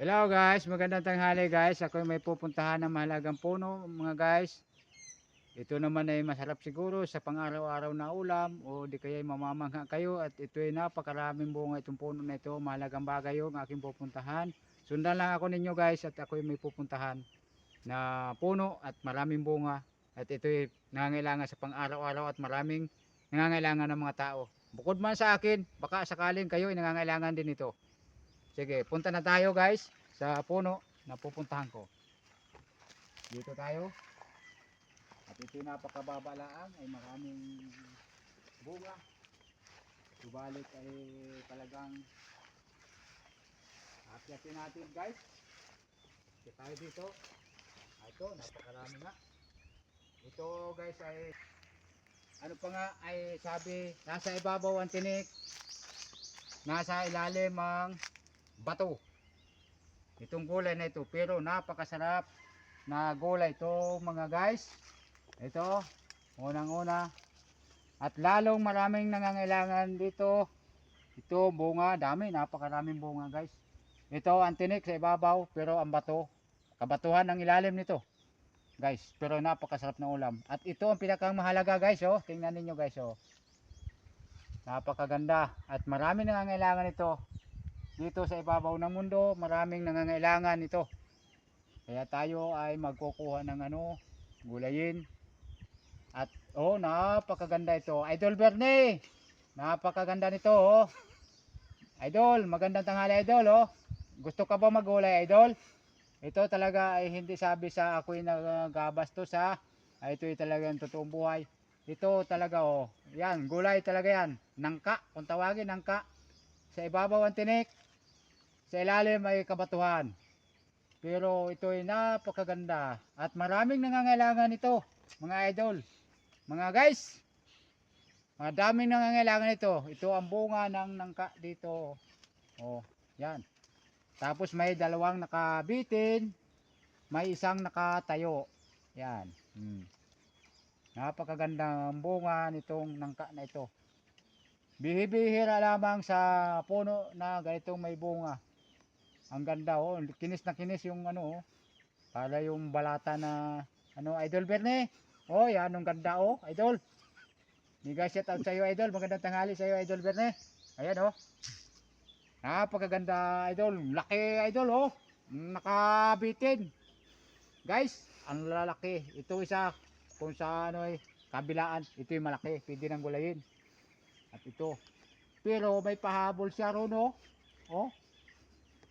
Hello guys, magandang tanghali guys. Ako may pupuntahan ng mahalagang puno mga guys. Ito naman ay masarap siguro sa pang-araw-araw na ulam o di kaya mamamangha kayo at ito ay napakaraming bunga itong puno na ito. Mahalagang bagay yung aking pupuntahan. Sundan lang ako ninyo guys at ako may pupuntahan na puno at maraming bunga. At ito ay nangangailangan sa pang-araw-araw at maraming nangangailangan ng mga tao. Bukod man sa akin, baka sakaling kayo ay nangangailangan din ito. Sige, punta na tayo guys sa puno na pupuntahan ko. Dito tayo. At ito napakababa lang ay maraming bunga. Subalit ay talagang akyatin natin guys. Sige tayo dito. Ito, napakarami nga. Ito guys ay ano pa nga ay sabi nasa ibabaw ang tinik. Nasa ilalim ang bato. Itong gulay na ito pero napakasarap na gulay ito mga guys. Ito unang una at lalong maraming nangangailangan dito. Ito bunga, dami, napakaraming bunga guys. Ito ang tinik sa ibabaw pero ang bato, kabatuhan ng ilalim nito guys, pero napakasarap na ulam. At ito ang pinakang mahalaga guys, oh, tingnan niyo guys, oh, napakaganda at maraming nangangailangan ito. Dito sa ibabaw ng mundo, maraming nangangailangan ito. Kaya tayo ay magkukuha ng gulayin. At oh, napakaganda ito. Idol Bernie, napakaganda nito, oh. Idol, magandang tanghali idol, oh. Gusto ka ba magulay idol? Ito talaga ay hindi sabi sa ako'y nagabastos ha. Ito ay talagang totoong buhay. Ito talaga, oh. Yan, gulay talaga yan. Nangka, kung tawagin nangka. Sa ibabaw ang tinik. Sa ilalim ay kabatuhan. Pero ito ay napakaganda at maraming nangangailangan ito mga idol. Mga guys, madaming nangangailangan ito. Ito ang bunga ng nangka dito. Oh, yan. Tapos may dalawang nakabitin, may isang nakatayo. Yan. Napakagandang bunga nitong nangka na ito. Bihibihira lamang sa puno na ganitong may bunga. Ang ganda, oh, kinis na kinis yung oh. Para yung balata na idol Berne. Oh, yan ang ganda, oh, idol. Mega shout out sa iyo idol, magandang tanghali sa iyo idol Berne. Ayan, oh. Napakaganda idol, laki idol, oh. Nakabitin. Guys, ang lalaki. Ito isa kung sa kabilaan, ito yung malaki, pwede nang gulayin. At ito. Pero may pahabol siya ron, oh. Oh.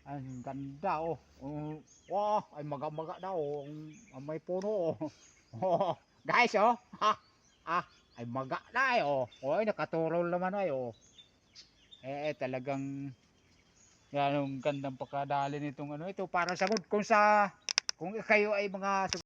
Ang ganda, oh. Wow, ay maga-maga na, oh. Ang may puno, oh. Oh, guys, oh. Ay maga na, oh. Oh, ay nakaturol naman, ay, oh. Talagang yan ang gandang pagkadali nitong ito para sa mood kung kayo ay mga